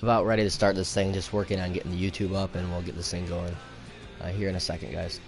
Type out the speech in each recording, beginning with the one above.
about ready to start this thing, just working on getting the YouTube up, and we'll get this thing going here in a second, guys.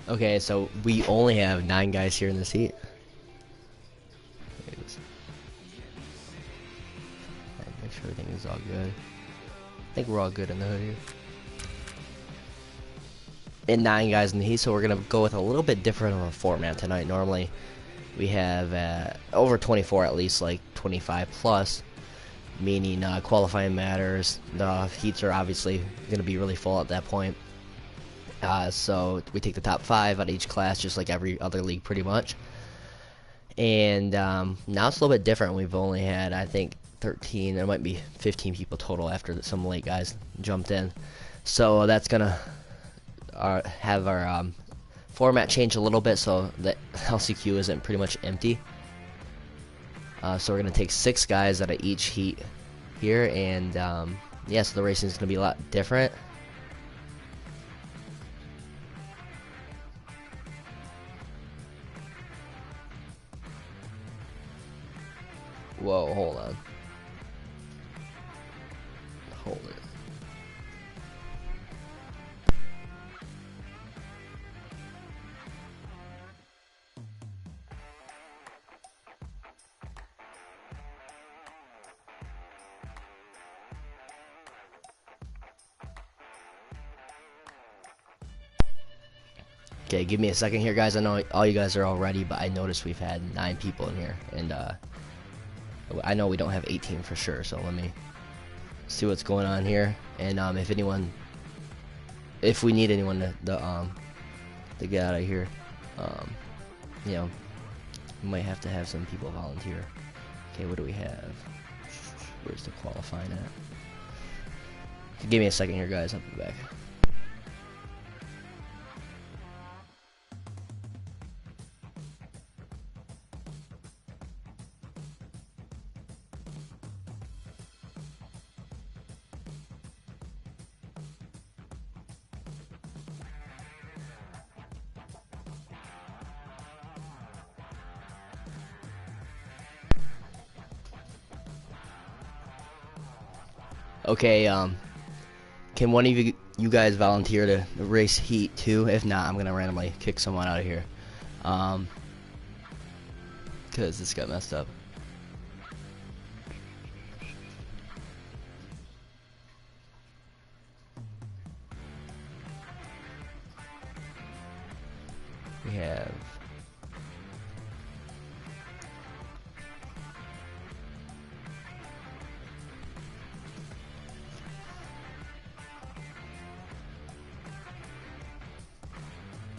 Okay, so we only have 9 guys here in this heat. Make sure everything is all good. I think we're all good in the hood here. And 9 guys in the heat, so we're gonna go with a little bit different of a format tonight. Normally, we have over 24 at least, like 25 plus, meaning qualifying matters. The heats are obviously gonna be really full at that point. So we take the top 5 out of each class, just like every other league pretty much. And now it's a little bit different. We've only had, I think, 13, there might be 15 people total after some late guys jumped in. So that's going to have our format change a little bit so that LCQ isn't pretty much empty. So we're going to take 6 guys out of each heat here. And yeah, so the racing is going to be a lot different. Whoa, hold on. Hold it. Okay, give me a second here, guys. I know all you guys are all ready, but I noticed we've had 9 people in here, and I know we don't have 18 for sure, so let me see what's going on here. And if we need anyone to get out of here, you know, we might have to have some people volunteer. Okay, what do we have? Where's the qualifying at? Give me a second here, guys. I'll be back. Okay, can one of you guys volunteer to race heat 2? If not, I'm gonna randomly kick someone out of here, cause this got messed up. We have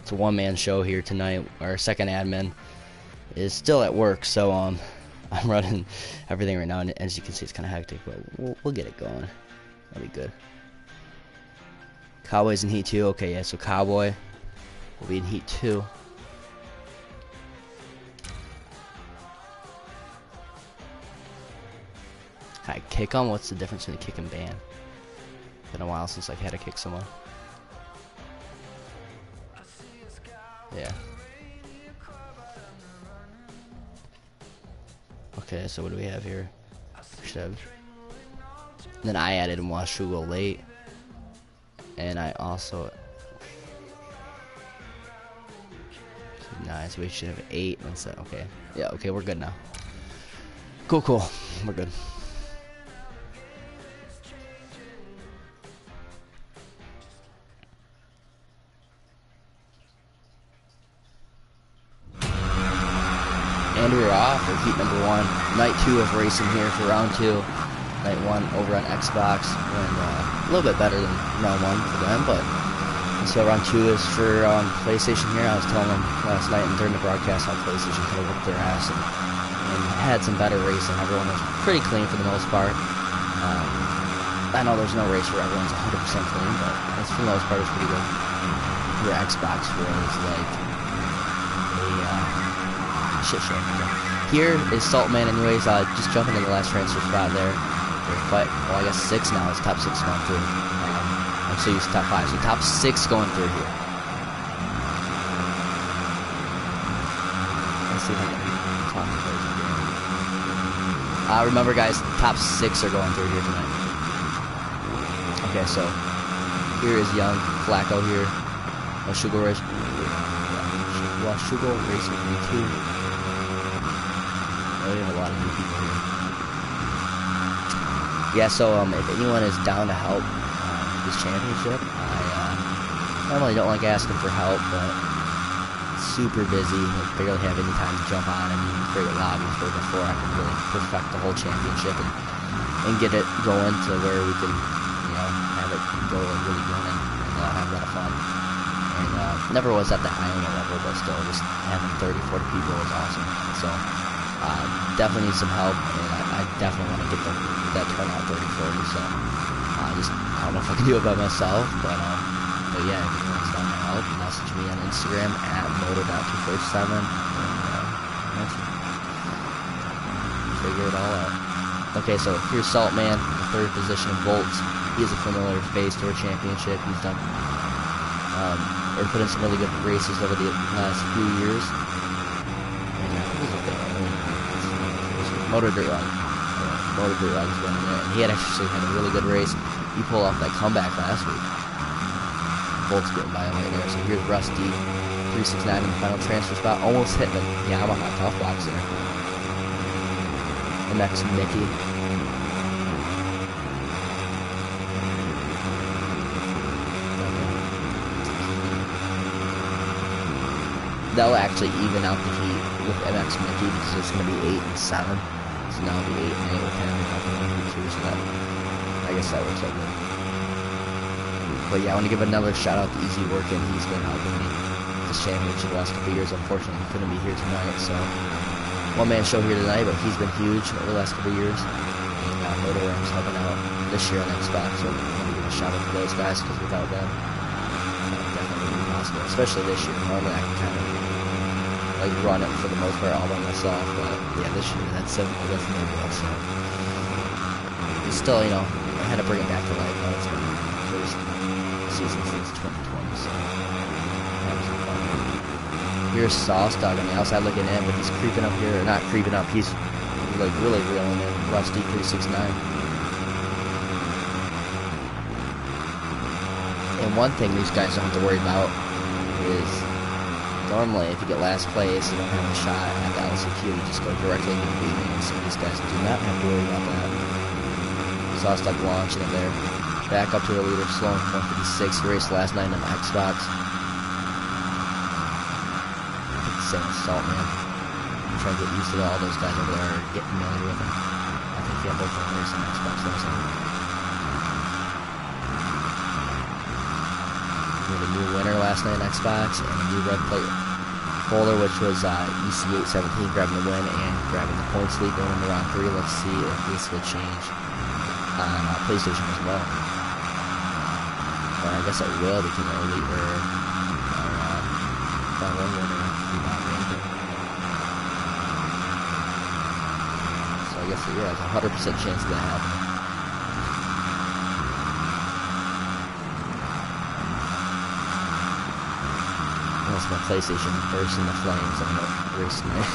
it's a one-man show here tonight. Our second admin is still at work, so I'm running everything right now, and as you can see, it's kind of hectic, but we'll get it going. That'll be good. Cowboys in heat 2. Okay, yeah, so Cowboy will be in heat 2. Can I kick him? What's the difference between kick and ban? It's been a while since I've had to kick someone. Yeah. Okay, so what do we have here? Should have. Then I added Mwashugo late, and I also 9, so we should have 8 instead. Okay, yeah, okay, we're good now. Cool, we're good. And we're off for heat number 1. Night 2 of racing here for round 2. Night 1 over on Xbox, and a little bit better than round 1 for them, but so round 2 is for PlayStation here. I was telling them last night and during the broadcast how PlayStation kind of whipped their ass and had some better racing. Everyone was pretty clean for the most part. I know there's no race where everyone's 100% clean, but that's for the most part is pretty good. Your Xbox was like a shit show. Here is Saltman anyways, just jumping in the last transfer spot there. Well, I guess 6 now, it's top 6 going through. I'm so used to top 5, so top 6 going through here. Let's see if I can talk to those again. Remember guys, top 6 are going through here tonight. Okay, so here is Young, Flacco here. Sugar Race. Sugar Race with me too. Oh, we have a lot of new people here. Yeah, so if anyone is down to help this championship, I normally don't like asking for help, but super busy. I barely have any time to jump on and even create a lobby before I can really perfect the whole championship and get it going to where we can, have it go really running and have a lot of fun. And never was at the Iona level, but still, just having 30, 40 people was awesome. So definitely need some help, and I definitely want to get that turnout 30, 40. So I don't know if I can do it by myself, but yeah, if anyone's down to help, message me on Instagram at Moto247. Figure it all out. Okay, so here's Saltman, in 3rd position in Volts. He is a familiar face to our championship. He's done or put in some really good races over the last few years. And I think Moto Dirt Run. Moto Dirt Run is winning it. And he had actually had a really good race. He pulled off that comeback last week. Volt's getting by him right there. So here's Rusty, 369 in the final transfer spot. Almost hit the Yamaha tough box there. And next, Mickey. That'll actually even out the heat with MX Mickey because it's going to be 8 and 7. So now it'll be 8 and 8 with him and 2. So that, I guess that works out good. But yeah, I want to give another shout out to Easy Workin'. He's been helping me this championship the last couple of years. Unfortunately, he couldn't be here tonight. So one-man show here tonight, but he's been huge over the last couple of years. And Moto Ram's helping out this year on Xbox. So I want to give a shout out to those guys because without them, definitely wouldn't be possible. Especially this year. Normally I can kind of run it for the most part all by myself, but yeah, this year that's no good. So it's still, I had to bring it back to life. It's been the first season since 2020, so that was fun. Here's Sauce Dog on the outside looking in, but he's creeping up here, or not creeping up, he's really reeling in. Rusty 369. And one thing these guys don't have to worry about is normally, if you get last place, you don't have a shot at the LCQ, you just go directly into the beating. So these guys do not have to worry about that. Sauce Dog launching it there. Back up to the leader, slow in 156. He raced last night on Xbox. Same as Saltman. I'm trying to get used to all those guys over there, get familiar with them. I think they have both of them racing on Xbox also. We had a new winner last night on Xbox, and a new red plate holder, which was EC817 grabbing the win and grabbing the points lead going into round 3. Let's see if this will change on PlayStation as well. Or I guess it will because our lead or round 1 winner did not win. So I guess there's a 100% chance of that happening. Unless my PlayStation bursts in the flames, I'm not racing it.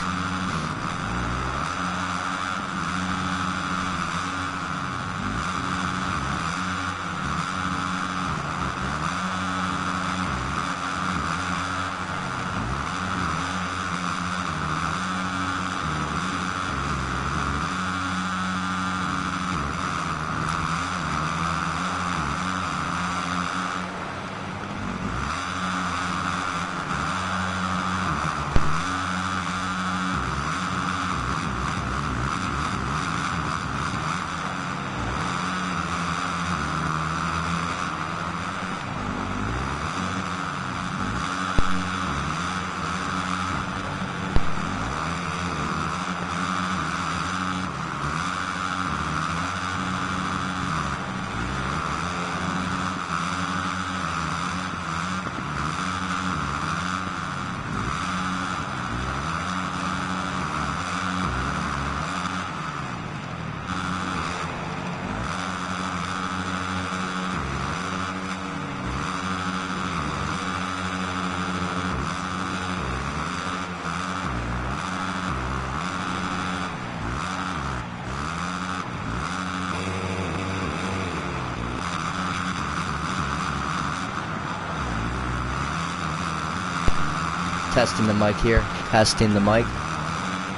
Testing the mic here. Testing the mic.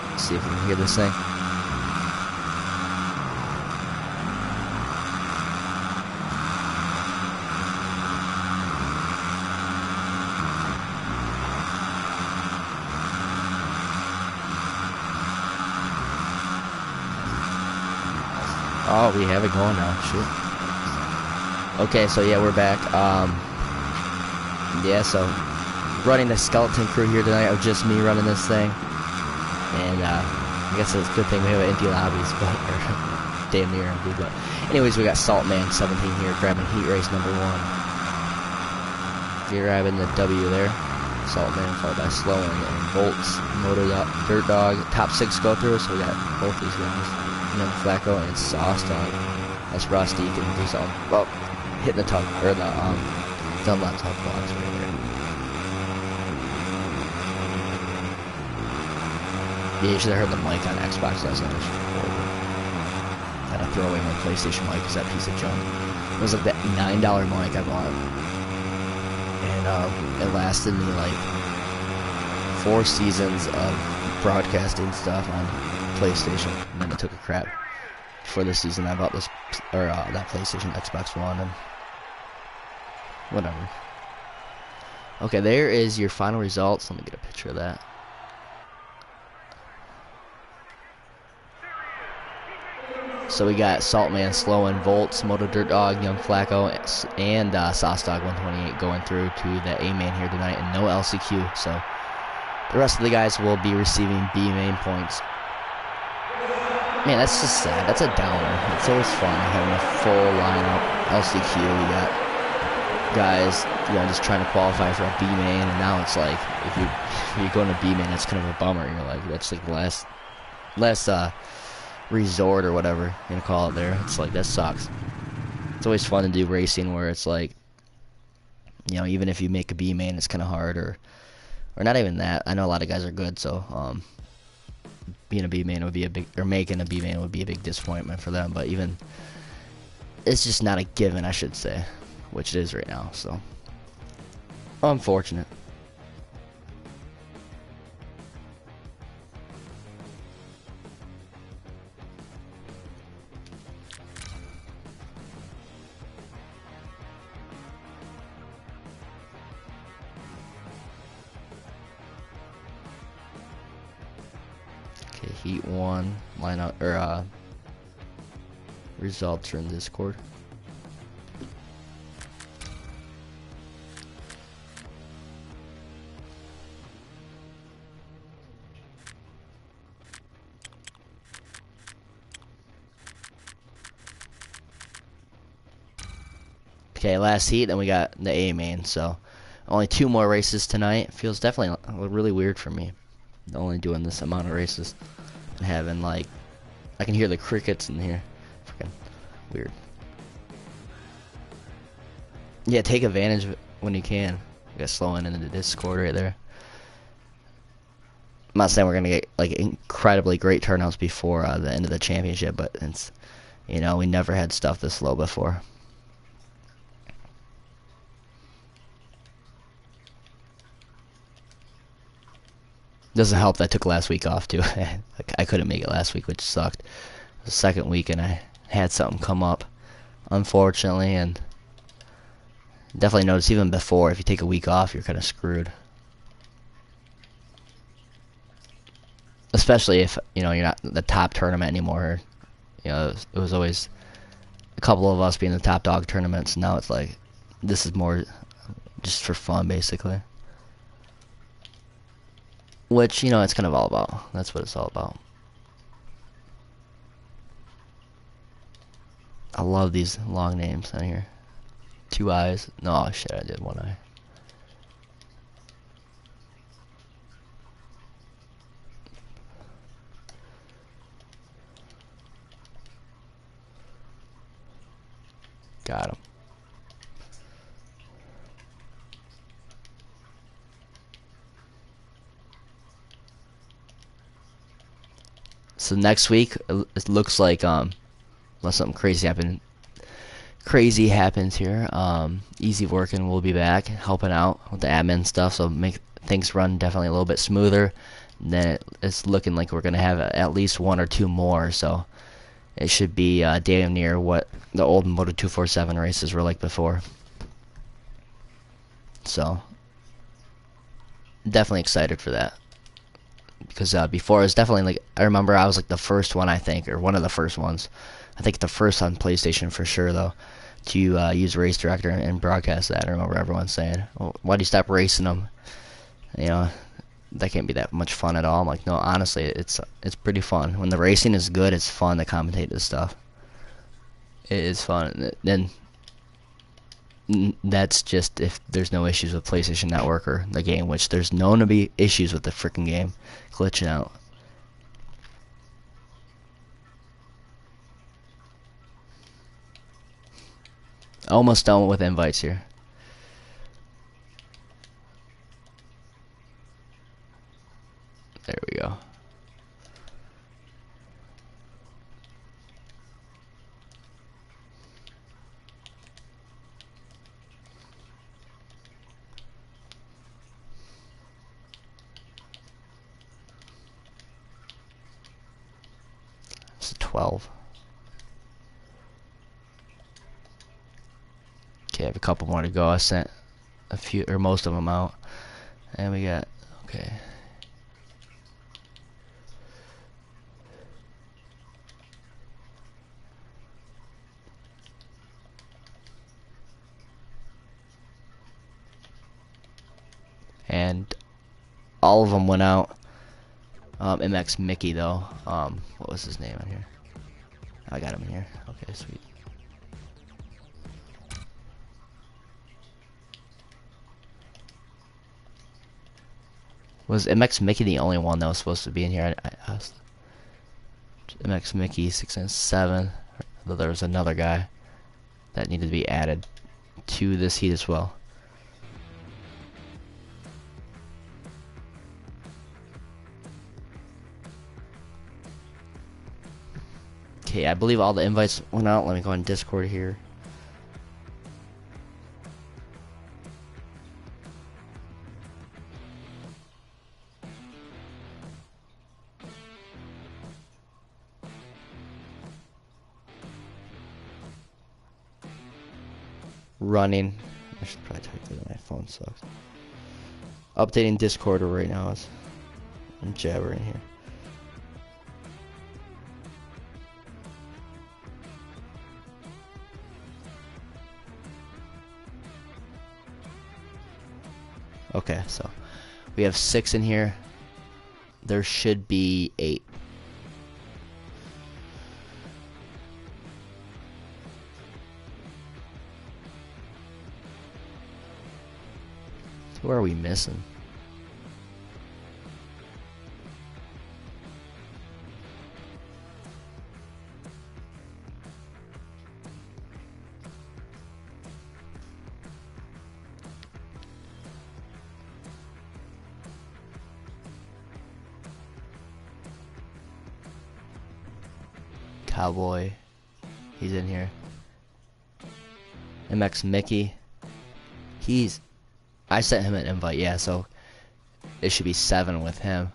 Let's see if we can hear this thing. Oh, we have it going now. Shoot. Okay, so yeah, we're back. Yeah, so running the skeleton crew here tonight, or just me running this thing. And I guess it's a good thing we have empty lobbies, but or damn near empty. But anyways, we got Saltman 17 here grabbing heat race number 1. You're grabbing the W there. Saltman followed by Sloan and Bolts, Dirt Dog. Top 6 go through, so we got both these guys. Young Flacco and Sauce Dog. That's Rusty. Can do something. Well, hitting the tug or the Dunlop tug box right there. Yeah, you should have heard the mic on Xbox last night. Had to throw away my PlayStation mic because that piece of junk. It was like that $9 mic I bought, and it lasted me like 4 seasons of broadcasting stuff on PlayStation, and then it took a crap. For this season, I bought this that PlayStation Xbox One, and whatever. Okay, there is your final results. Let me get a picture of that. So we got Saltman, Sloan, Volts, Moto Dirt Dog, Young Flacco, and Sauce Dog 128 going through to the A-Main here tonight, and no LCQ. So the rest of the guys will be receiving B-Main points. Man, that's just sad. That's a downer. It's always fun having a full lineup. LCQ, we got guys, just trying to qualify for a B-Main, and now it's like, if you're going to B-Main, it's kind of a bummer. You're like, that's like the last resort or whatever you're going to call it there. It's like, that sucks. It's always fun to do racing where it's like, even if you make a B-Main, it's kind of hard, or not even that. I know a lot of guys are good, so, being a B-Main would be making a B-Main would be a big disappointment for them, but even, it's just not a given, I should say, which it is right now, so, unfortunate. Heat 1 lineup or results are in Discord. Okay, last heat, then we got the A-Main, so only 2 more races tonight. Feels definitely really weird for me, only doing this amount of races. And having, like, I can hear the crickets in here. Freaking weird. Yeah, take advantage of it when you can. You got Sloan into the Discord right there. I'm not saying we're gonna get like incredibly great turnouts before the end of the championship, but it's, we never had stuff this low before. Doesn't help that I took last week off too. I couldn't make it last week, which sucked. The second week, and I had something come up, unfortunately, and definitely noticed even before, if you take a week off, you're kind of screwed. Especially if you're not the top tournament anymore. It was always a couple of us being the top dog tournaments. Now it's like this is more just for fun, basically. Which, it's kind of all about. That's what it's all about. I love these long names on here. 2 eyes. No, shit, I did 1 eye. Got him. So next week, it looks like unless something crazy happens here, Easy Working will be back helping out with the admin stuff. So things run definitely a little bit smoother. Then it's looking like we're going to have at least 1 or 2 more, so it should be damn near what the old Moto247 races were like before. So definitely excited for that, because before it was definitely like, I remember I was like the first one, I think, or one of the first ones, I think the first on PlayStation for sure though, to use Race Director and broadcast that. I remember everyone saying, well, why do you stop racing them? You know, that can't be that much fun at all. I'm like, no, honestly, it's pretty fun. When the racing is good, it's fun to commentate this stuff. It is fun. Then that's just if there's no issues with PlayStation Network or the game, which there's known to be issues with the freaking game glitching out. Almost done with invites here. There we go. It's 12. Okay, I have a couple more to go. I sent a few, or most of them out. And we got, okay. And all of them went out. MX Mickey though. What was his name in here? I got him in here. Okay, sweet. Was MX Mickey the only one that was supposed to be in here? I asked. MX Mickey 697. Though there was another guy that needed to be added to this heat as well. Okay, I believe all the invites went out. Let me go on Discord here. Running. I should probably type that. My phone sucks. Updating Discord right now. I'm jabbering here. Okay, so we have 6 in here. There should be 8. Who are we missing? Cowboy, he's in here. MX Mickey, I sent him an invite, yeah, so it should be 7 with him.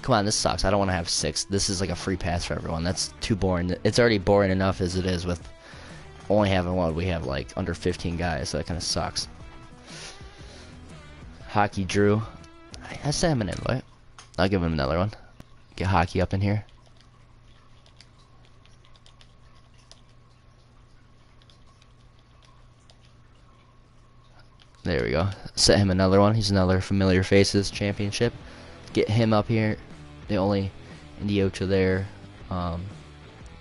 Come on, this sucks. I don't want to have 6. This is like a free pass for everyone. That's too boring. It's already boring enough as it is with only having one. We have like under 15 guys, so that kind of sucks. Hockey Drew, I sent him an invite. I'll give him another one. Get Hockey up in here. There we go. Set him another one. He's another Familiar Faces championship. Get him up here. The only Indiocha there. A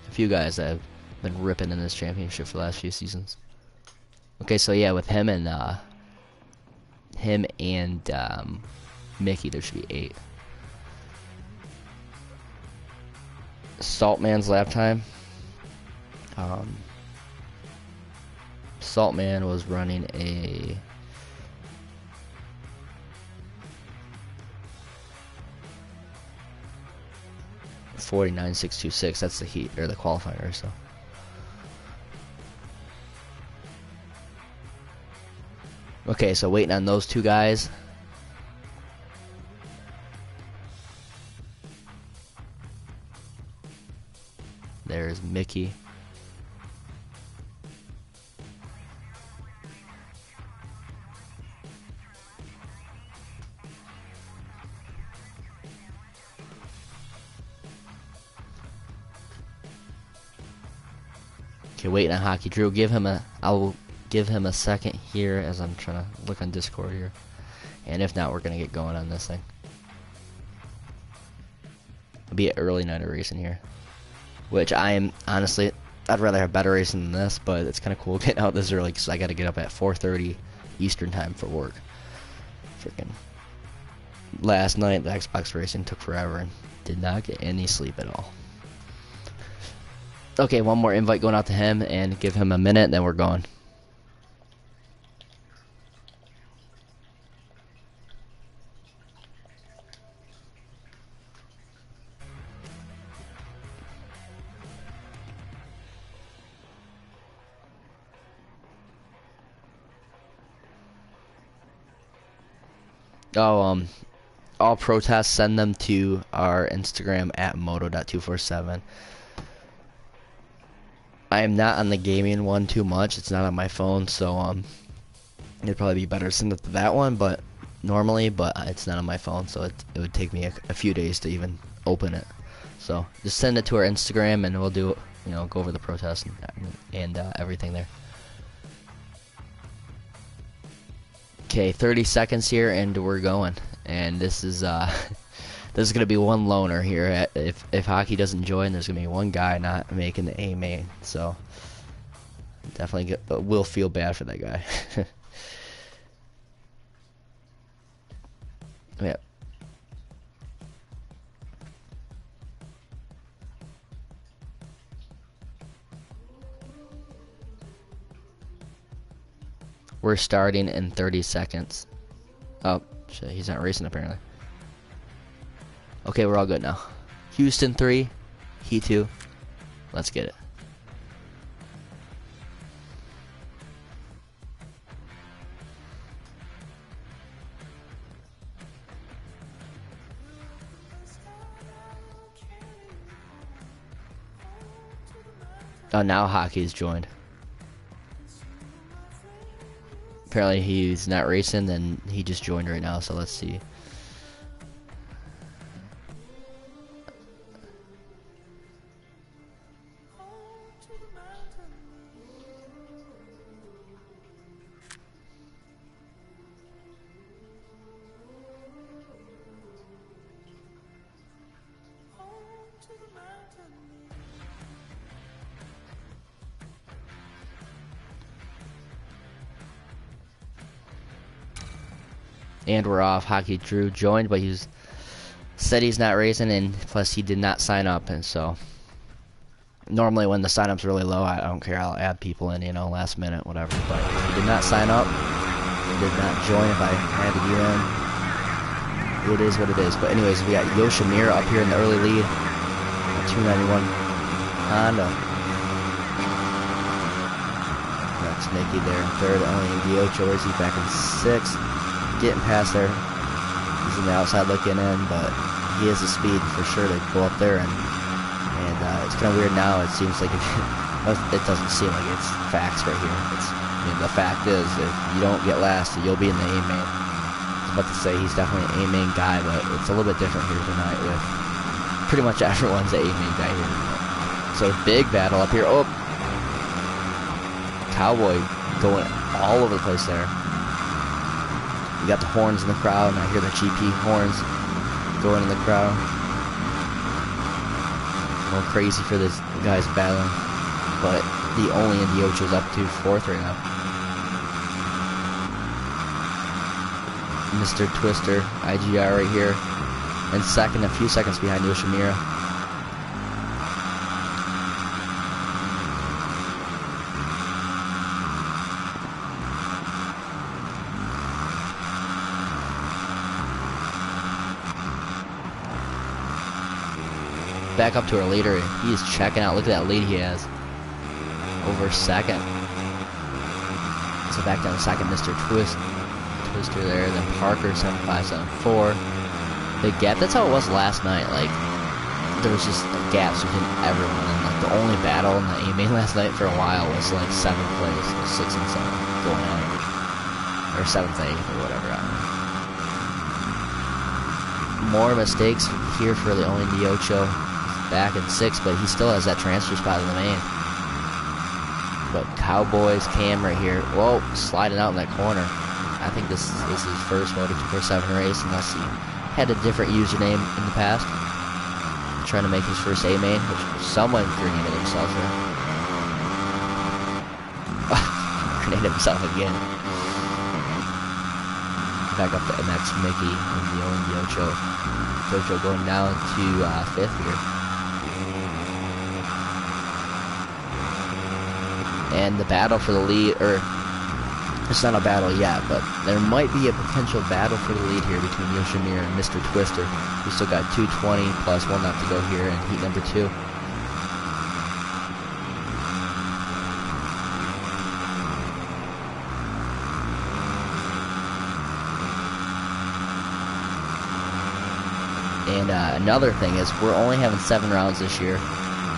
few guys that have been ripping in this championship for the last few seasons. Okay, so yeah, with him and Mickey, there should be 8. Saltman's lap time. Saltman was running a 49.626. That's the heat or the qualifier. So Okay, so waiting on those two guys. There's Mickey. Okay, waiting on Hockey Drew. I'll give him a second here as I'm trying to look on Discord here. And if not, we're gonna get going on this thing. It'll be an early night of racing here. Which I am, honestly, I'd rather have better racing than this, but it's kind of cool getting out this early because I got to get up at 4:30 Eastern time for work. Freaking last night, the Xbox racing took forever and did not get any sleep at all. Okay, one more invite going out to him and give him a minute, then we're going. Oh, all protests, send them to our Instagram at Moto247. I am not on the gaming one too much. It's not on my phone, so it'd probably be better to send it to that one, but it's not on my phone, so it would take me a few days to even open it. So just send it to our Instagram, and we'll do, go over the protest and everything there. Okay, 30 seconds here, and we're going. And this is gonna be one loner here. If Hockey doesn't join, there's gonna be one guy not making the A main. So definitely will feel bad for that guy. Yeah. We're starting in 30 seconds. Oh, shit, he's not racing apparently. Okay, we're all good now. Houston 3, Heat 2. Let's get it. Oh, now Hockey's joined. Apparently he's not racing, and he just joined right now, so let's see. And we're off. Hockey Drew joined, but he said he's not racing, and plus he did not sign up. And so normally when the sign-up's really low, I don't care. I'll add people in, last minute, whatever. But he did not sign up. He did not join. If I added you in, it is what it is. But anyways, we got Yoshimura up here in the early lead. 291 Honda. That's Nicky there in third. Only Diocho, is he back in sixth? Getting past there. He's on the outside looking in, but he has the speed for sure to go up there, and it's kind of weird now. It seems like it doesn't seem like it's facts right here. The fact is, if you don't get last, you'll be in the A main. I was about to say he's definitely an A main guy, but it's a little bit different here tonight with pretty much everyone's an A main guy here. So big battle up here. Oh, Cowboy going all over the place there. You got the horns in the crowd, and I hear the GP horns going in the crowd. Going crazy for this guy's battling, but the only Indiocho's up to fourth right now. Mr. Twister, IGR right here, and second, a few seconds behind Yoshimura. Back up to our leader. He is checking out. Look at that lead he has. Over second. So back down to second, Mr. Twist. Twister there. Then Parker 7574. Big gap. That's how it was last night. Like, there was just gaps between everyone. And like the only battle in the A main last night for a while was like 7th place, 6 and 7 going at it, or 7th, 8th, or whatever. I don't know. More mistakes here for the only Diocho. Back in 6th, but he still has that transfer spot in the main. But Cowboys Cam right here. Whoa, sliding out in that corner. I think this is his first Moto247 race, unless he had a different username in the past. Trying to make his first A main, which someone grenaded himself there. Grenaded himself again. Back up to MX Mickey and the only Diocho. Diocho going down to 5th here. And the battle for the lead, or it's not a battle yet, but there might be a potential battle for the lead here between Yoshimura and Mr. Twister. We still got 220 plus 1 left to go here in heat number 2. And another thing is we're only having 7 rounds this year.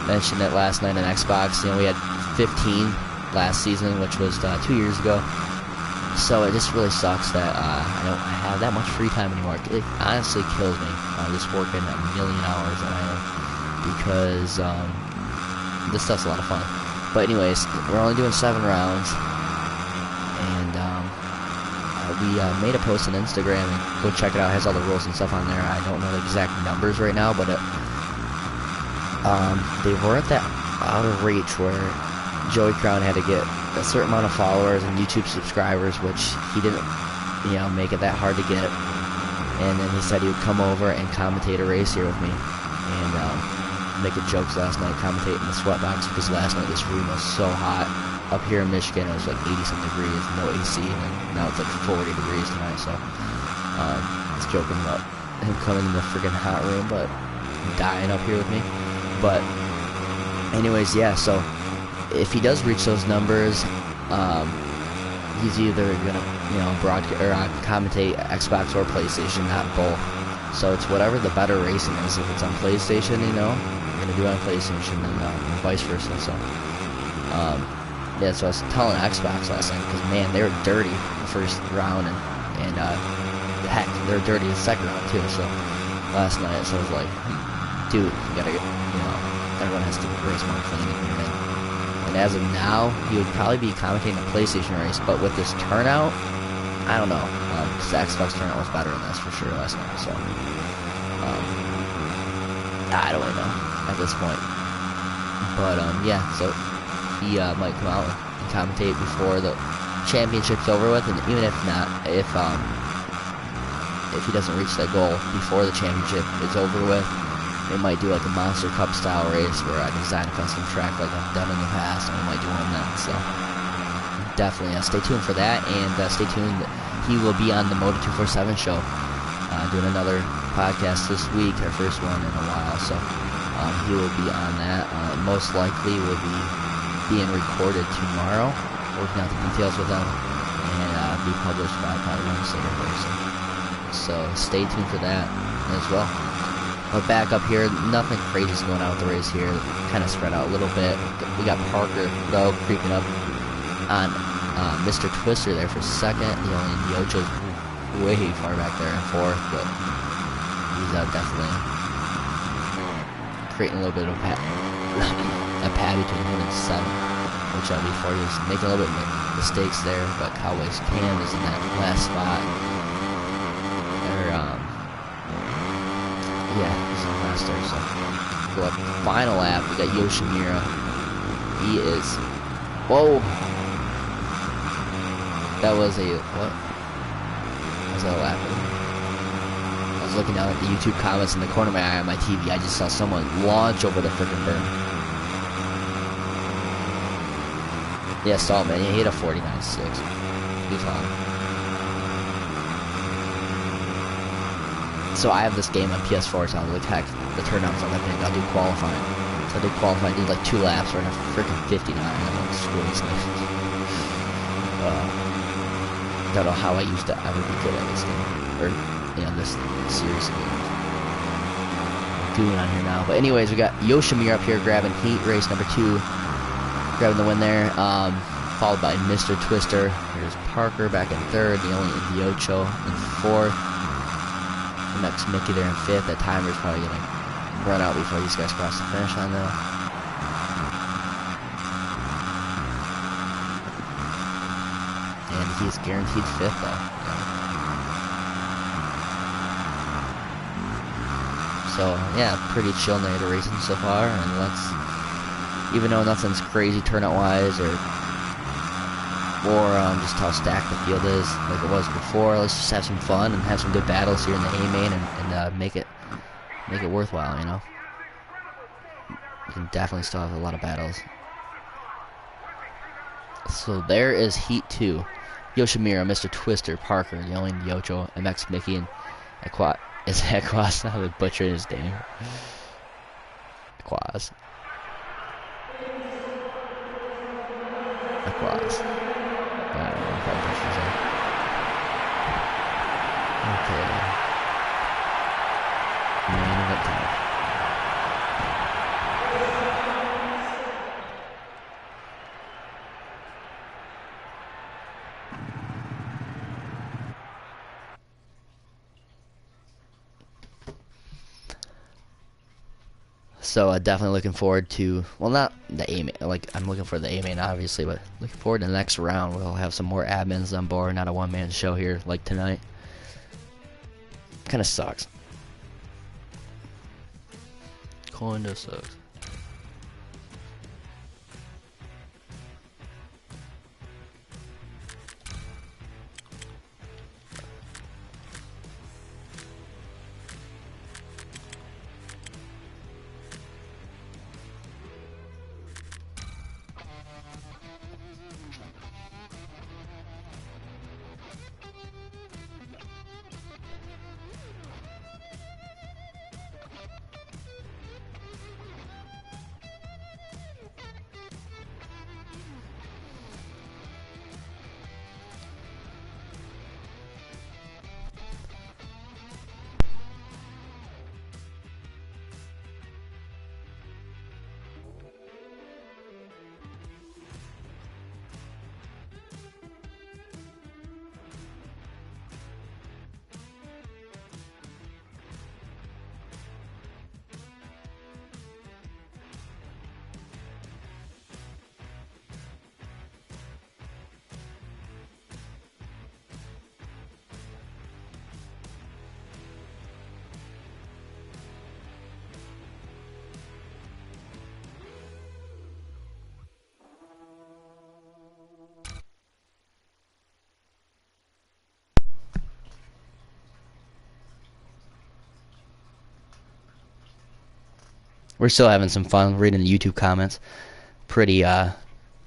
Mentioned it last night on Xbox. You know, we had 15 last season, which was 2 years ago. So it just really sucks that I don't have that much free time anymore. It honestly kills me just working a million hours that I am, because this stuff's a lot of fun. But anyways, we're only doing 7 rounds, and we made a post on Instagram, and go check it out. It has all the rules and stuff on there. I don't know the exact numbers right now, but they weren't that out of reach where Joey Crown had to get a certain amount of followers and YouTube subscribers, which he didn't, you know, make it that hard to get. And then he said he would come over and commentate a race here with me, and making jokes last night, commentating the sweatbox, because last night this room was so hot. Up here in Michigan, it was like 80-some degrees, no AC, and now it's like 40 degrees tonight. So I was joking about him coming in the freaking hot room, but dying up here with me. But anyways, yeah, so if he does reach those numbers, he's either gonna, you know, broadcast or commentate Xbox or PlayStation, not both. So it's whatever the better racing is. If it's on PlayStation, you know, I'm gonna do it on PlayStation, and vice versa. So yeah, so I was telling Xbox last night, because man, they were dirty the first round, and heck, they were dirty the second round too. So last night, so I was like, dude, you gotta get, you know, everyone has to race more clean in here. And as of now, he would probably be commentating a PlayStation race, but with this turnout, I don't know, because the Xbox turnout was better than this for sure last night. So I don't really know at this point. But yeah, so he might come out and commentate before the championship's over with, and even if not, if he doesn't reach that goal before the championship is over with, they might do like a Monster Cup style race where I design a custom track like I've done in the past, and we might do one then. So definitely stay tuned for that, and stay tuned. He will be on the Moto247 show, doing another podcast this week, our first one in a while. So he will be on that. Most likely will be being recorded tomorrow, working out the details with them, and be published by probably Wednesday or Thursday. So stay tuned for that as well. But back up here, nothing crazy is going on with the race here. Kind of spread out a little bit. We got Parker, though, creeping up on Mr. Twister there for second. The only Diocho's way far back there in 4th, but he's definitely creating a little bit of a pad between him and 7th, which before he was making a little bit of mistakes there, but Cowboys Cam is in that last spot. Yeah, he's in last there, so go up final lap. We got Yoshimura. He is, whoa, that was a, what was that a lap? I was looking down at the YouTube comments in the corner of my eye on my TV. I just saw someone launch over the freaking berm. Yeah, Salt, man, he hit a 49.6. He's on. So I have this game on PS4, so I was like, heck, the turnout's not that big. I'll do qualifying. So I did qualifying, did like 2 laps, right at freaking 59. I'm like, screw this thing. Don't know how I used to ever be good at this game, or this series of games. I'm doing on here now, but anyways, we got Yoshimura up here grabbing heat, race number 2, grabbing the win there. Followed by Mr. Twister. Here's Parker back in 3rd, the only Indiocho in 4th. The next Mickey there in 5th. That timer's probably gonna run out before these guys cross the finish line though. And he's guaranteed 5th though. So yeah, pretty chill night of racing so far, and even though nothing's crazy turnout wise or just how stacked the field is like it was before, let's just have some fun and have some good battles here in the A main and make it worthwhile, You can definitely still have a lot of battles. So there is Heat 2. Yoshimura, Mr. Twister, Parker, the only Yocho, MX Mickey, and Aquas. Now they're butchering his name. Aquas. I don't know if I butchered his name. Okay. Main event time. So definitely looking forward to, well, not the A main, like I'm looking for the A main obviously, but looking forward to the next round. We'll have some more admins on board, not a one-man show here like tonight. Kind of sucks. Kinda sucks. We're still having some fun reading the YouTube comments. Pretty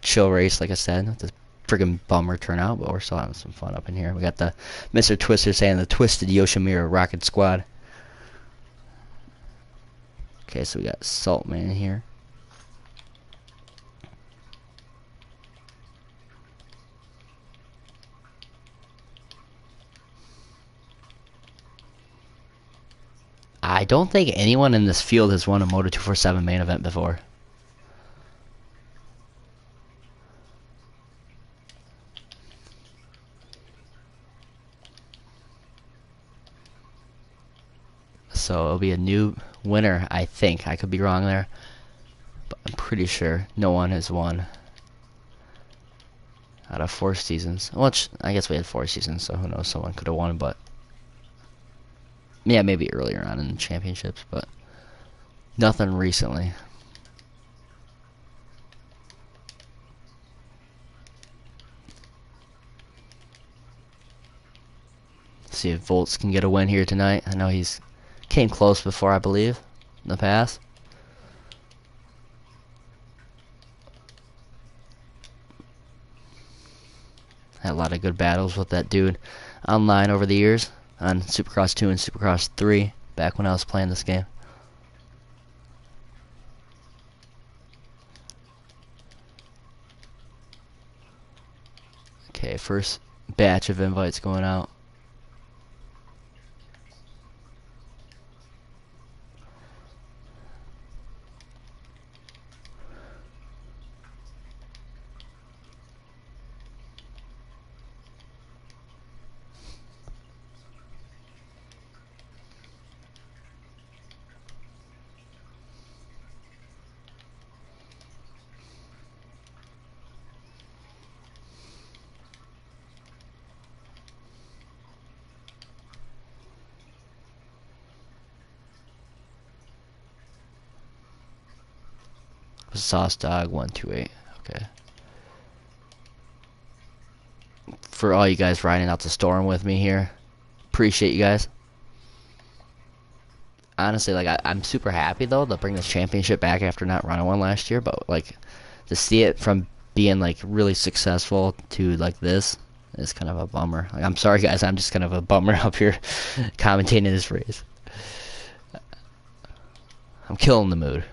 chill race, like I said. Not this friggin' bummer turnout, but we're still having some fun up in here. We got the Mr. Twister saying the Twisted Yoshimura Rocket Squad. Okay, so we got Saltman here. I don't think anyone in this field has won a Moto247 main event before. So it'll be a new winner, I think. I could be wrong there, but I'm pretty sure no one has won out of 4 seasons. Which, I guess we had 4 seasons, so who knows, someone could have won, but yeah, maybe earlier on in the championships, but nothing recently. See if Volts can get a win here tonight. I know he's came close before, I believe, in the past. Had a lot of good battles with that dude online over the years on Supercross 2 and Supercross 3 back when I was playing this game. Okay, first batch of invites going out. Sauce Dog 128. Okay. For all you guys riding out the storm with me here, appreciate you guys. Honestly, like I'm super happy though to bring this championship back after not running one last year, but like to see it from being like really successful to like this is kind of a bummer. Like, I'm sorry guys, I'm just kind of a bummer up here commentating this race. I'm killing the mood.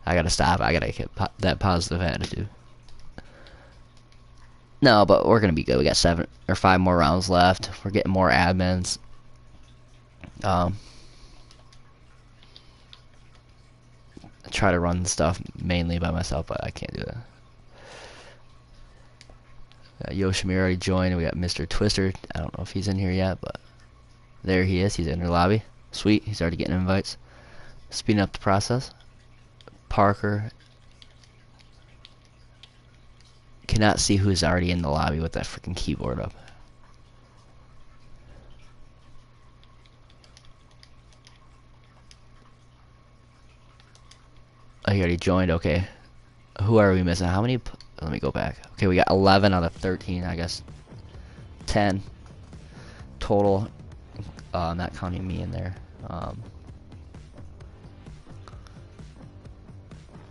I gotta stop. I gotta get that positive attitude. No, but we're gonna be good. We got 7 or 5 more rounds left. We're getting more admins. I try to run stuff mainly by myself, but I can't do that. Yoshimi already joined. We got Mr. Twister. I don't know if he's in here yet, but there he is. He's in the lobby. Sweet. He's already getting invites. Speeding up the process. Parker. Cannot see who's already in the lobby with that freaking keyboard up. Oh, he already joined. Okay. Who are we missing? How many? Let me go back. Okay, we got 11 out of 13, I guess. 10 total. Not counting me in there.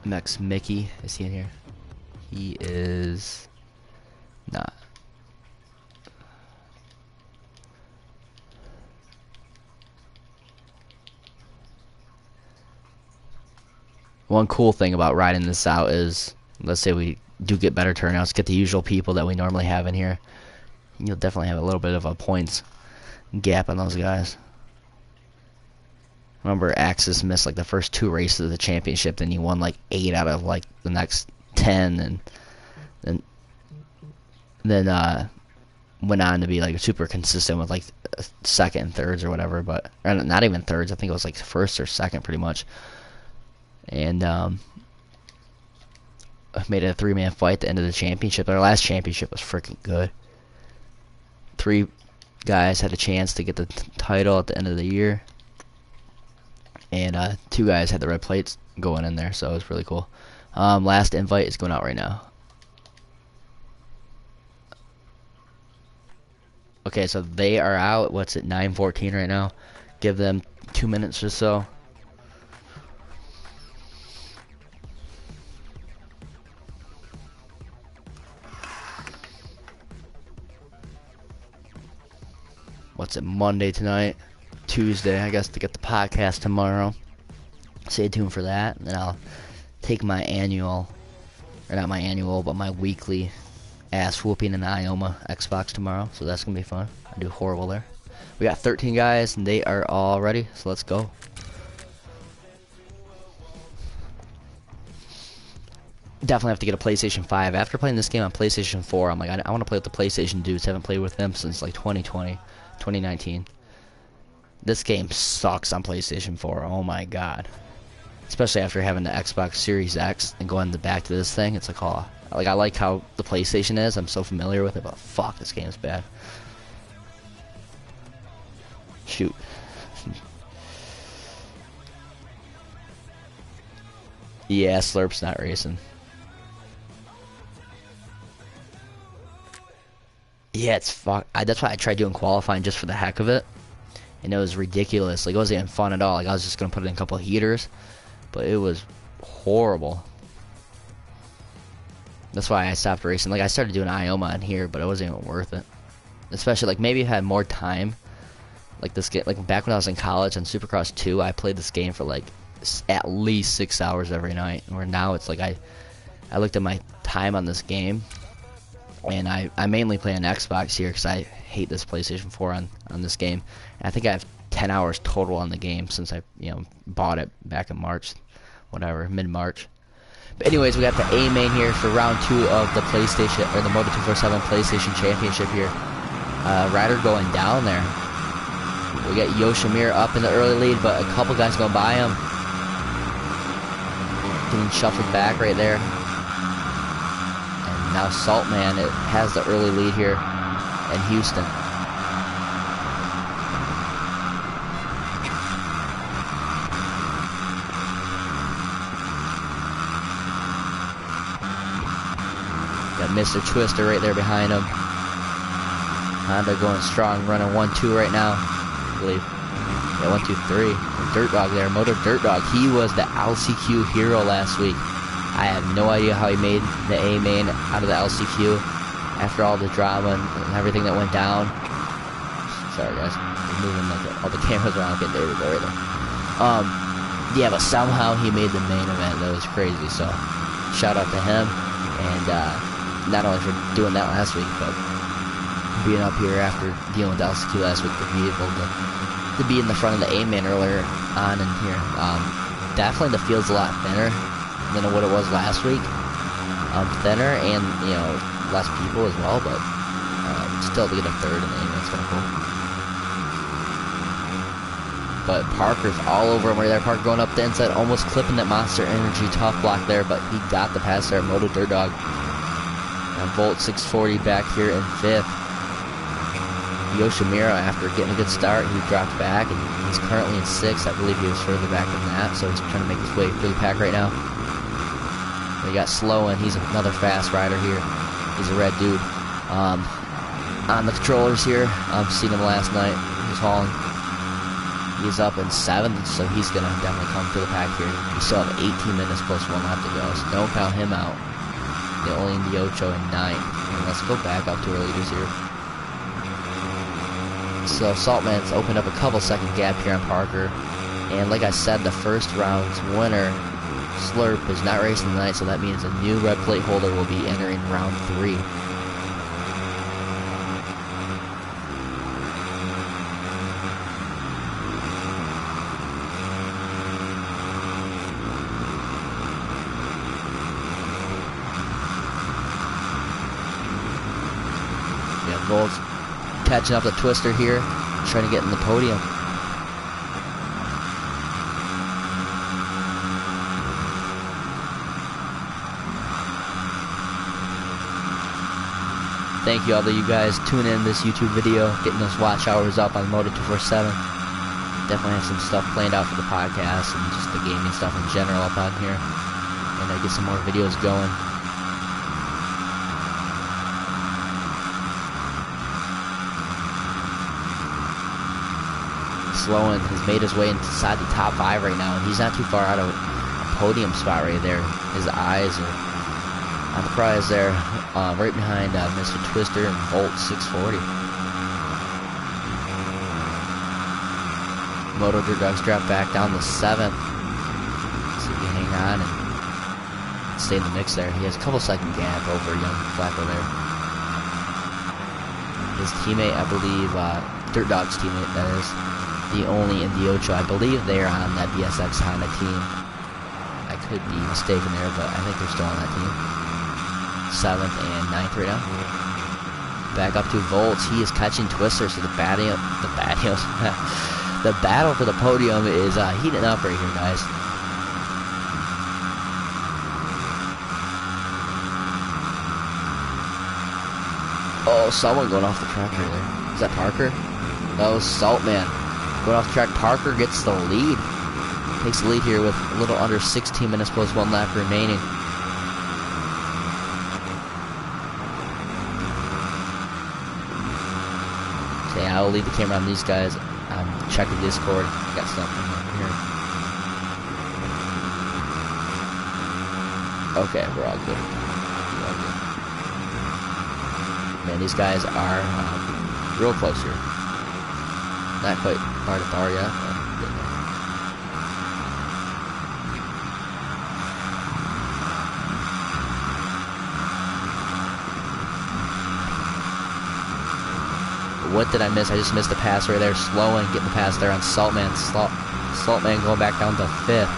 Max Mickey, is he in here? He is not. One cool thing about riding this out is, let's say we do get better turnouts, get the usual people that we normally have in here, you'll definitely have a little bit of a points gap on those guys. Remember, Axis missed like the first 2 races of the championship, then he won like 8 out of like the next 10, and then went on to be like super consistent with like second and thirds or whatever, but or not even thirds. I think it was like first or second pretty much. And made it a 3-man fight at the end of the championship. Our last championship was freaking good. 3 guys had a chance to get the title at the end of the year. And 2 guys had the red plates going in there, so it was really cool. Last invite is going out right now. Okay, so they are out. What's it, 9:14 right now? Give them 2 minutes or so. What's it, Monday tonight? Tuesday, I guess, to get the podcast tomorrow. Stay tuned for that, and then I'll take my annual, or not my annual, but my weekly ass whooping in the Ioma Xbox tomorrow, so that's gonna be fun. I do horrible there. We got 13 guys, and they are all ready, so let's go. Definitely have to get a PlayStation 5. After playing this game on PlayStation 4, I'm like, I want to play with the PlayStation dudes. Haven't played with them since like 2020, 2019. This game sucks on PlayStation 4. Oh my god. Especially after having the Xbox Series X and going back to this thing. It's like, oh, like I like how the PlayStation is. I'm so familiar with it, but fuck, this game is bad. Shoot. Yeah, Slurp's not racing. Yeah, it's fuck. That's why I tried doing qualifying just for the heck of it. And it was ridiculous. Like, it wasn't even fun at all. Like, I was just going to put in a couple of heaters. But it was horrible. That's why I stopped racing. Like, I started doing Ioma in here, but it wasn't even worth it. Especially, like, maybe if I had more time. Like, this game, like, back when I was in college on Supercross 2, I played this game for, like, at least 6 hours every night. Where now it's like, I looked at my time on this game. And I mainly play on Xbox here because I hate this PlayStation 4 on this game. And I think I have 10 hours total on the game since I bought it back in March, whatever, mid-March. But anyways, we got the A main here for round 2 of the PlayStation, or the Moto247 PlayStation Championship here. Ryder going down there. We got Yoshimura up in the early lead, but a couple guys going by him. Getting shuffled back right there. And now Saltman has the early lead here in Houston. Got Mr. Twister right there behind him. Honda going strong, running 1-2 right now, I believe. Yeah, 1, 2, 3. Dirt Dog there, Moto Dirt Dog. He was the LCQ hero last week. I have no idea how he made the A main out of the LCQ after all the drama and everything that went down. Sorry guys, I'm moving like all the cameras around. Okay, there we go right there. Yeah, but somehow he made the main event. That was crazy. So shout out to him, and not only for doing that last week, but being up here after dealing with LCQ last week to be able to be in the front of the A-man earlier on in here. Definitely the field's a lot thinner than what it was last week. Thinner and, less people as well, but still to get a third in the A-man, it's kind of cool. But Parker's all over him right there. Parker going up the inside, almost clipping that Monster Energy tough block there, but he got the pass there. Moto Dirt Dog. And Volt 640 back here in 5th. Yoshimura, after getting a good start, he dropped back, and he's currently in 6th. I believe he was further back than that, so he's trying to make his way through the pack right now. We got Sloan. He's another fast rider here. He's a red dude. On the controllers here, I've seen him last night. He was hauling. He's up in 7th, so he's going to definitely come through the pack here. We still have 18 minutes plus 1 lap to go, so don't count him out. The only in the Ocho in 9th. And let's go back up to our leaders here. So Saltman's opened up a couple second gap here on Parker. And like I said, the first round's winner, Slurp, is not racing tonight, so that means a new red plate holder will be entering round 3. Yeah, Volt's catching up the Twister here, trying to get in the podium. Thank you all of you guys tuning in this YouTube video, getting those watch hours up on Moto247. Definitely have some stuff planned out for the podcast and just the gaming stuff in general up on here. And I get some more videos going. Sloan has made his way inside the top 5 right now, and he's not too far out of a podium spot right there. His eyes are on the prize there, right behind Mr. Twister and Volt 640. Moto Dirt Dog's dropped back down to 7th. So he can hang on and stay in the mix there. He has a couple second gap over young Flacco there. His teammate, I believe, Dirt Dog's teammate, that is, the only in the Ocho. I believe they're on that BSX Honda team. I could be mistaken there, but I think they're still on that team. 7th and 9th right now. Back up to Volts. He is catching Twister, so the battle for the podium is heating up right here, guys. Oh, someone going off the track right there. Is that Parker? No, Saltman. Going off the track, Parker gets the lead. Takes the lead here with a little under 16 minutes plus 1 lap remaining. Okay, I will leave the camera on these guys. Check the Discord. I got something over here. Okay, we're all good. Man, these guys are real close here. Not quite bar to bar yet. What did I miss? I just missed the pass right there. Slowing, getting the pass there on Saltman. Saltman going back down to 5th.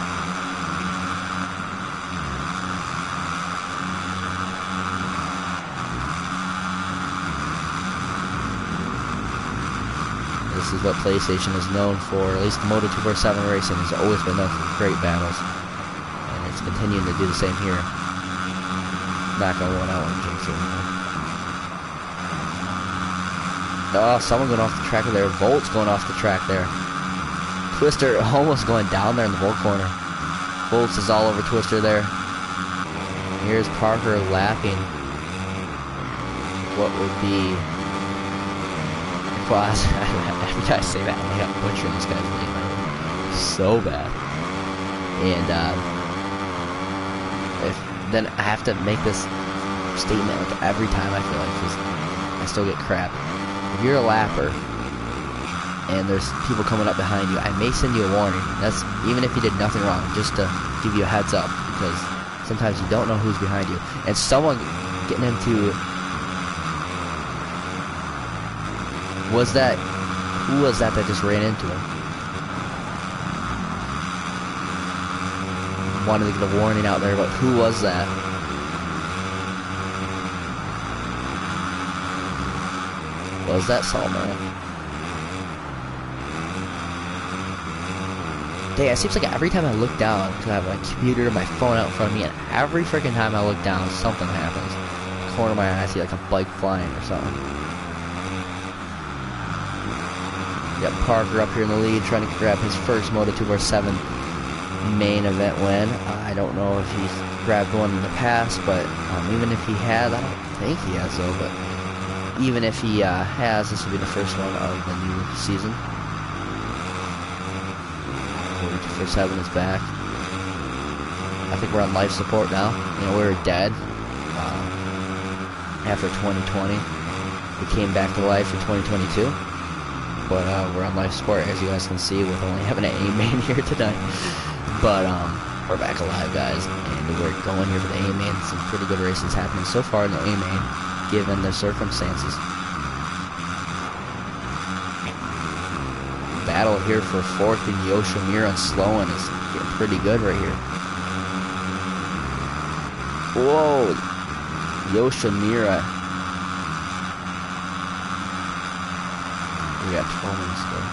This is what PlayStation is known for. At least Moto247 Racing has always been known for great battles. And it's continuing to do the same here. Not gonna run out and jinx it. Oh, someone going off the track there. Volt's going off the track there. Twister almost going down there in the Volt corner. Volt's is all over Twister there. Here's Parker lapping what would be... Well, every time I say that, I'm like butchering this guy's name. So bad. And then I have to make this statement like every time I feel like, because I still get crap. If you're a lapper and there's people coming up behind you, I may send you a warning. That's even if you did nothing wrong, just to give you a heads up, because sometimes you don't know who's behind you. And someone getting into... Who was that just ran into him? Wanted to get a warning out there, but who was that? Was that Saltman? Dang, it seems like every time I look down, because I have my computer and my phone out in front of me, and every freaking time I look down, something happens. Corner of my eye, I see like a bike flying or something. Got Parker up here in the lead, trying to grab his first Moto247 main event win. I don't know if he's grabbed one in the past, but even if he has, I don't think he has though, but even if he has, this will be the first one of the new season. Moto247 is back. I think we're on life support now. You know, we were dead after 2020. We came back to life for 2022. But we're on life support, as you guys can see, with only having an A-main here tonight. But we're back alive, guys, and we're going here for the A-main. Some pretty good races happening so far in the A-main, given the circumstances. Battle here for 4th in Yoshimura and Sloan is getting pretty good right here. Whoa! Yoshimura. We got 12 minutes still.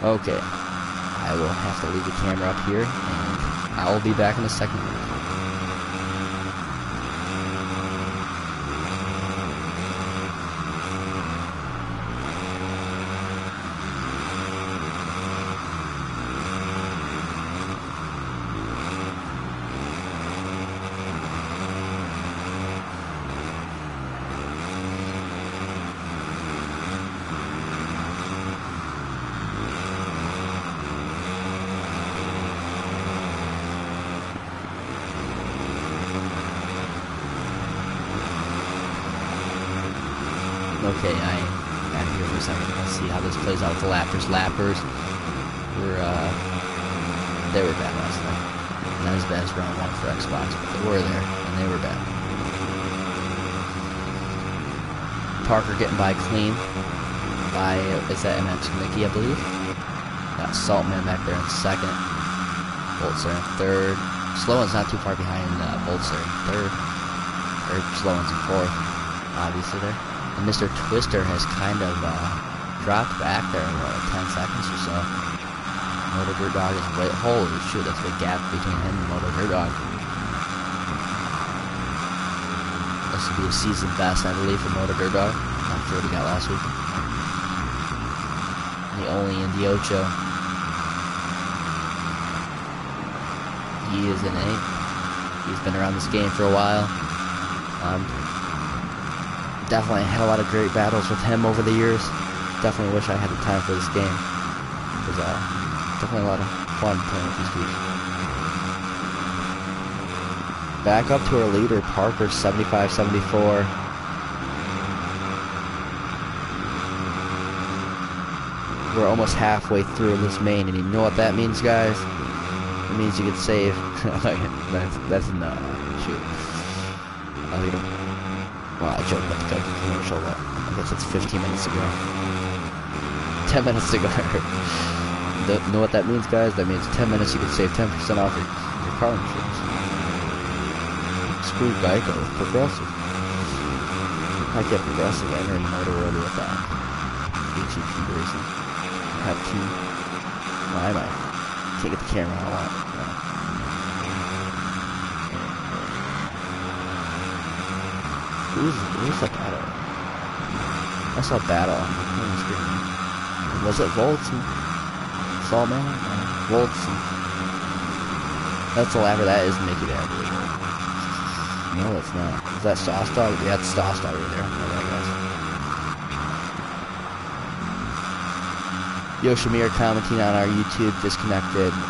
Okay. I will have to leave the camera up here, and I will be back in a second. Okay, I'm here for a second. Let's see how this plays out with the lappers. Lappers were, they were bad last night. Not as bad as round 1 for Xbox, but they were there, and they were bad. Parker getting by clean. By, is that MX Mickey, I believe? Got Saltman back there in 2nd. Boltzer in 3rd. Sloan's not too far behind Boltzer in 3rd. Or Sloan's in 4th, obviously there. And Mr. Twister has kind of dropped back there in like 10 seconds or so. Moto Dirt Dog is right. Holy shoot, that's a big gap between him and Moto Dirt Dog. This will be a season best, I believe, for Moto Dirt Dog. After what he got last week. The only in the Ocho. He is in 8th. He's been around this game for a while. Definitely had a lot of great battles with him over the years. Definitely wish I had the time for this game. It was definitely a lot of fun playing with these dudes. Back up to our leader, Parker, 75-74. We're almost halfway through this main, and you know what that means, guys? It means you can save. That's no shoot. Well, I joked about the Geico commercial, but I guess it's 15 minutes to go. 10 minutes to go. You know what that means, guys? That means 10 minutes you can save 10% off your car insurance. Screw Geico with Progressive. I get Progressive. I never know the world with that. HEP racing. Have two. Why am I? Can't get the camera I want. No. Who's the battle? I saw battle on the screen. Was it Volts and Saltman? Volts and... That's the lapper. That is Mickey Davers. No, it's not. Is that Sauce Dog? Yeah, it's Sauce Dog right there. Alright, guys. Yoshamir commenting on our YouTube, disconnected, and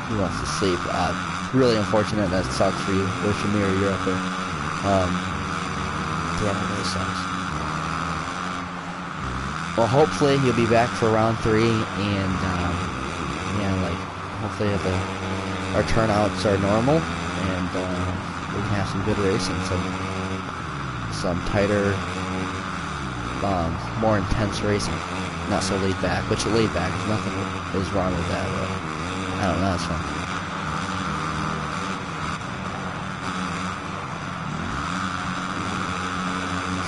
he wants to sleep. Really unfortunate. That sucks for you. Yoshamir, you're up there. Yeah, it really sucks. Well, hopefully he'll be back for round 3, and yeah, like hopefully our turnouts are normal, and we can have some good racing, some tighter, more intense racing, not so laid back. Which laid back, nothing is wrong with that, but I don't know, it's fun.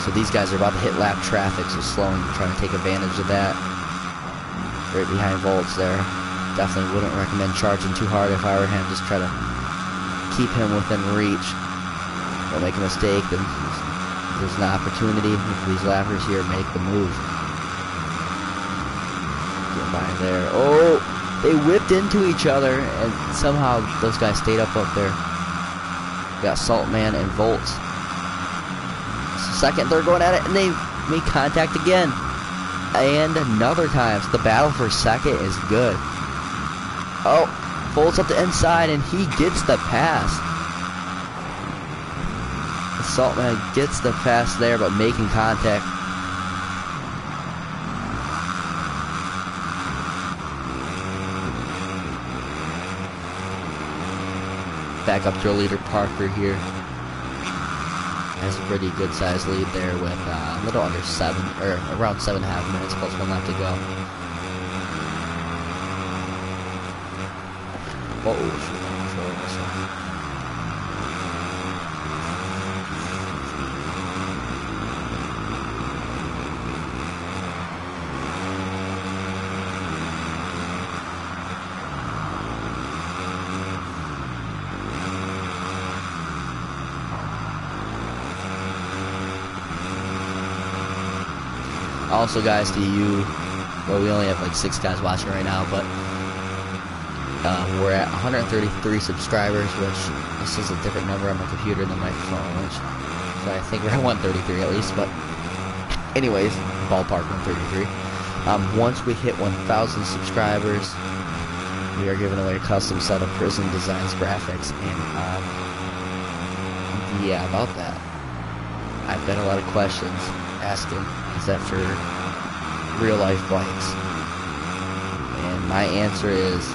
So these guys are about to hit lap traffic, so slowing, trying to take advantage of that. Right behind Volts there. Definitely wouldn't recommend charging too hard if I were him. Just try to keep him within reach. Don't make a mistake. Then there's an opportunity for these lappers here to make the move. Get by there. Oh, they whipped into each other, and somehow those guys stayed up there. Got Saltman and Volts. Second, they're going at it, and they make contact again. And another time. So the battle for second is good. Oh, Volts up the inside, and he gets the pass. Saltman gets the pass there, but making contact. Back up to our leader, Parker here. Has a pretty good sized lead there with a little under 7, or around 7.5 minutes plus 1 lap to go. Also, guys, to you, well, we only have like 6 guys watching right now, but we're at 133 subscribers, which this is a different number on my computer than my phone, which, so I think we're at 133 at least, but anyways, ballpark 133. Once we hit 1,000 subscribers, we are giving away a custom set of Prison Designs graphics, and yeah, about that, I've been a lot of questions asking, is that for real life bikes? And my answer is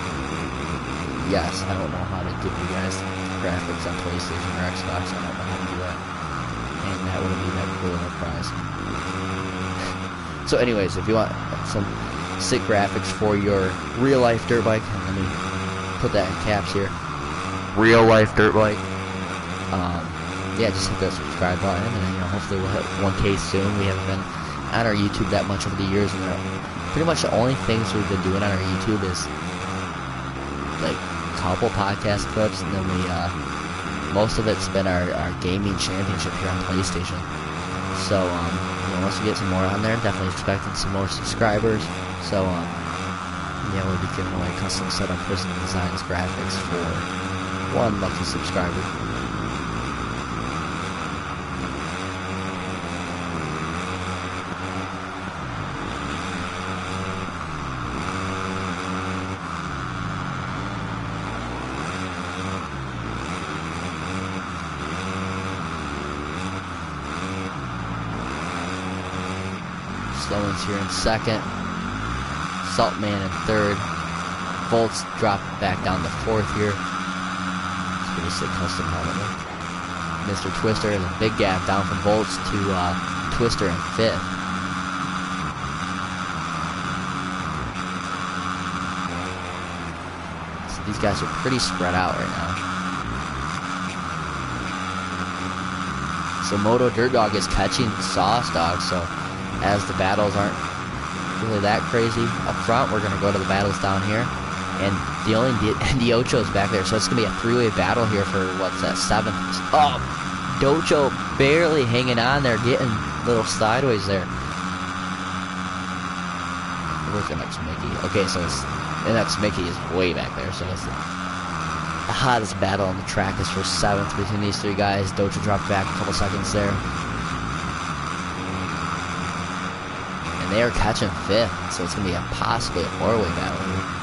yes. I don't know how to give you guys graphics on PlayStation or Xbox. I don't know how to do that. And that would be that cool of a prize. So anyways, if you want some sick graphics for your real life dirt bike, let me put that in caps here. Real life dirt bike. Yeah, just hit that subscribe button, and hopefully we'll hit 1K soon. We haven't been on our YouTube that much over the years, and pretty much the only things we've been doing on our YouTube is like a couple podcast clips, and then we most of it's been our gaming championship here on PlayStation. So once we get some more on there, definitely expecting some more subscribers. So yeah, we'll be giving away custom set of Prison Designs graphics for 1 lucky subscriber. Sloan's here in second. Saltman in third. Volts drop back down to 4th here. It's pretty sick custom helmet. Mr. Twister, and a big gap down from Volts to Twister in 5th. So these guys are pretty spread out right now. So Moto Dirt Dog is catching Sauce Dog, so as the battles aren't really that crazy up front, we're going to go to the battles down here. And the only Diocho's back there, so it's going to be a three-way battle here for, what's that, 7th. Oh, Docho barely hanging on there, getting a little sideways there. Where's the next Mickey? Okay, so the next Mickey is way back there, so it's the hottest battle on the track is for 7th between these three guys. Docho dropped back a couple seconds there. And they are catching 5th, so it's going to be possibly a 4-way battle here.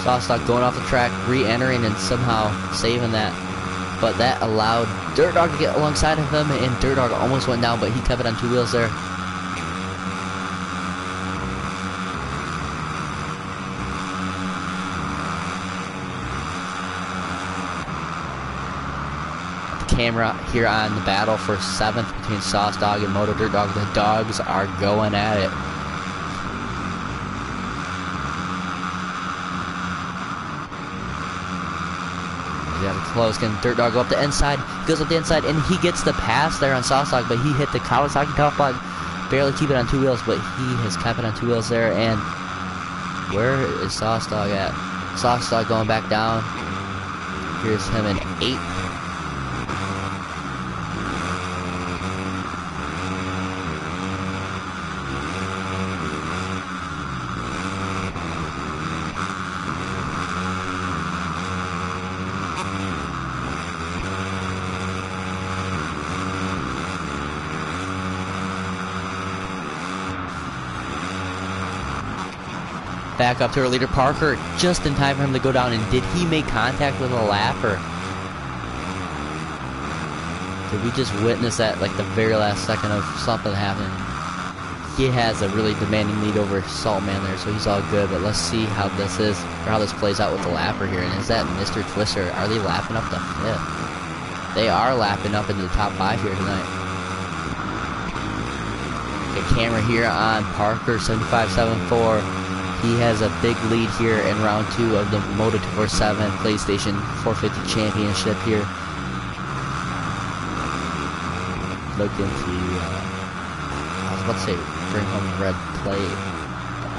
Sawstock going off the track, re-entering and somehow saving that. But that allowed Dirt Dog to get alongside of him, and Dirt Dog almost went down, but he kept it on 2 wheels there. The camera here on the battle for 7th between Sauce Dog and Moto Dirt Dog. The dogs are going at it. Close. Can Dirt Dog go up the inside? He goes up the inside and he gets the pass there on Sauce Dog, but he hit the Kawasaki Tough Block. Barely keep it on 2 wheels, but he has kept it on 2 wheels there. And where is Sauce Dog at? Sauce Dog going back down. Here's him in 8th. Back up to our leader, Parker, just in time for him to go down. And did he make contact with a lap, or did we just witness that like the very last second of something happening? He has a really demanding lead over Saltman there, so he's all good. But let's see how this is, or how this plays out with the lapper here. And is that Mr. Twister? Are they lapping up to 5th? They are lapping up into the top 5 here tonight. The camera here on Parker 7574. He has a big lead here in round 2 of the Moto247 PlayStation 450 Championship here. Looking to, I was about to say bring home red plate.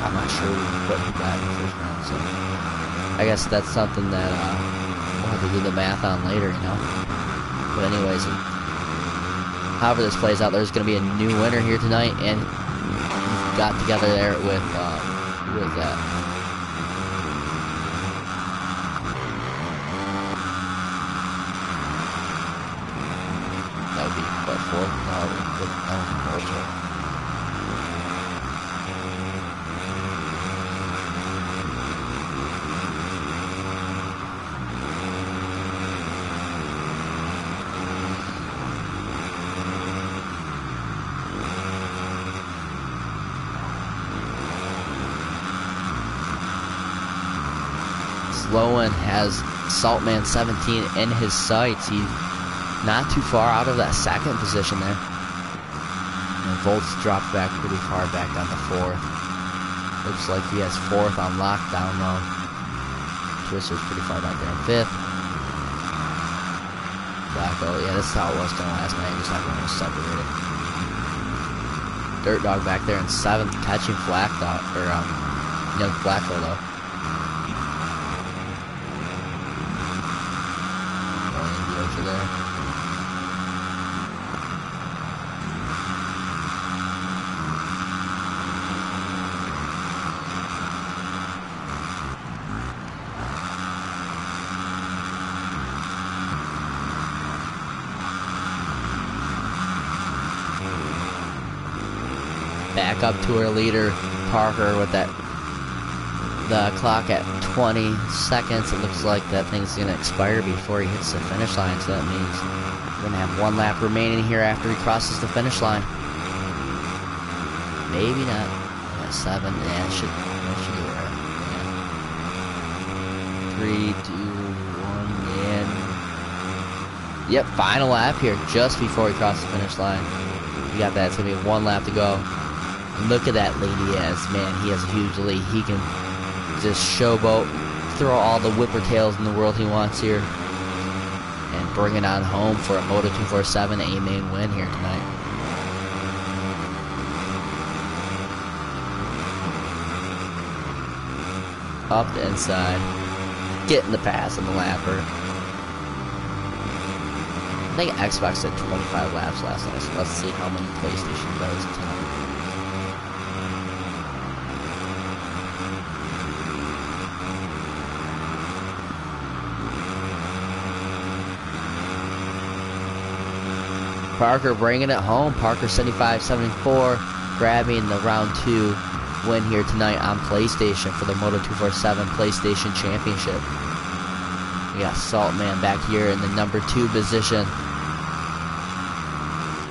I'm not sure what he got in the first round, so I guess that's something that we'll have to do the math on later, you know. But anyways, however this plays out, there's going to be a new winner here tonight, and he got together there with who is that? That would be what, 4th? No, 4th. Lowen has Saltman 17 in his sights. He's not too far out of that 2nd position there. And Volts dropped back pretty far back down to 4th. Looks like he has 4th on lockdown though. Twister's pretty far back there in 5th. Blacko, yeah, this is how it was kind of last night. Just everyone was separated. Dirt Dog back there in 7th, catching Flack though, or Young Blacko though. There. Back up to our leader, Parker, with that the clock at 20 seconds. It looks like that thing's going to expire before he hits the finish line, so that means we're going to have 1 lap remaining here after he crosses the finish line. Maybe not. At 7, yeah, that should do it right. Yeah. 3, 2, 1, and yep, final lap here, just before he crosses the finish line. You got that. It's going to be 1 lap to go. And look at that lead he has. Man, he has a huge lead. He can just showboat, throw all the whipper tails in the world he wants here, and bring it on home for a Moto247 A-Main win here tonight. Up the inside, getting the pass on the lapper. I think Xbox did 25 laps last night, so let's see how many PlayStation does tonight. Parker bringing it home. Parker 75-74, grabbing the round 2 win here tonight on PlayStation for the Moto247 PlayStation Championship. We got Saltman back here in the number 2 position,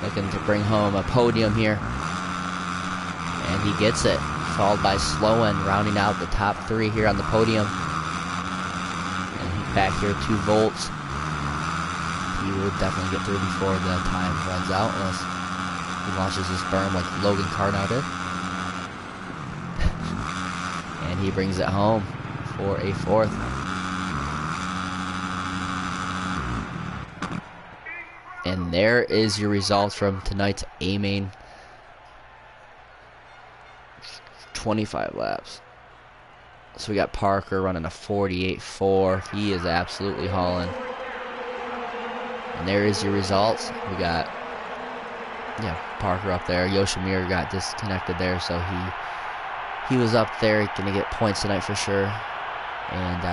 looking to bring home a podium here, and he gets it, followed by Sloan rounding out the top 3 here on the podium. And he's back here 2 volts. He will definitely get through before the time runs out, unless he launches his berm like Logan Carnell did. And he brings it home for a 4th. And there is your results from tonight's A-Main. 25 laps. So we got Parker running a 48.4. He is absolutely hauling. And there is your results. We got, yeah, Parker up there. Yoshimura got disconnected there, so he was up there, going to get points tonight for sure. And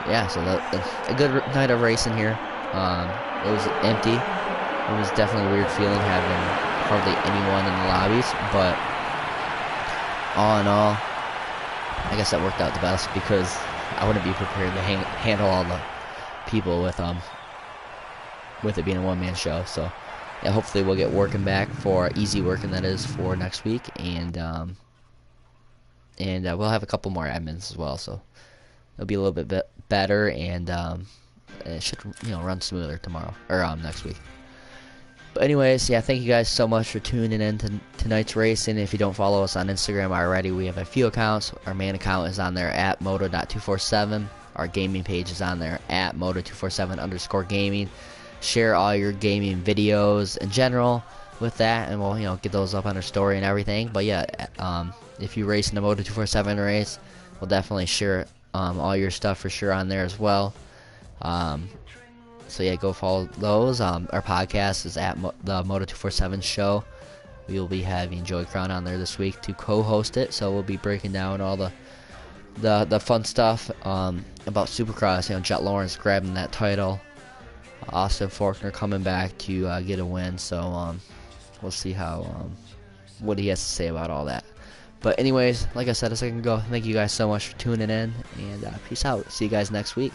yeah, so a good night of racing here. It was empty. It was definitely a weird feeling having hardly anyone in the lobbies, but all in all, I guess that worked out the best because I wouldn't be prepared to handle all the people with it being a one-man show. So yeah, hopefully we'll get working back for easy working, that is, for next week, and we'll have a couple more admins as well, so it'll be a little bit better, and it should, run smoother tomorrow or next week. But anyways, yeah, thank you guys so much for tuning in to tonight's racing. If you don't follow us on Instagram already, we have a few accounts. Our main account is on there at Moto247. Our gaming page is on there at Moto247_gaming. Share all your gaming videos in general with that, and we'll get those up on our story and everything. But yeah, if you race in the Moto247 race, we'll definitely share all your stuff for sure on there as well. So yeah, go follow those. Our podcast is at the Moto247 show. We will be having Joey Crown on there this week to co-host it, so we'll be breaking down all the fun stuff about Supercross. Jet Lawrence grabbing that title, Austin Faulkner coming back to get a win. So we'll see what he has to say about all that. But anyways, like I said a second ago, thank you guys so much for tuning in, and peace out. See you guys next week.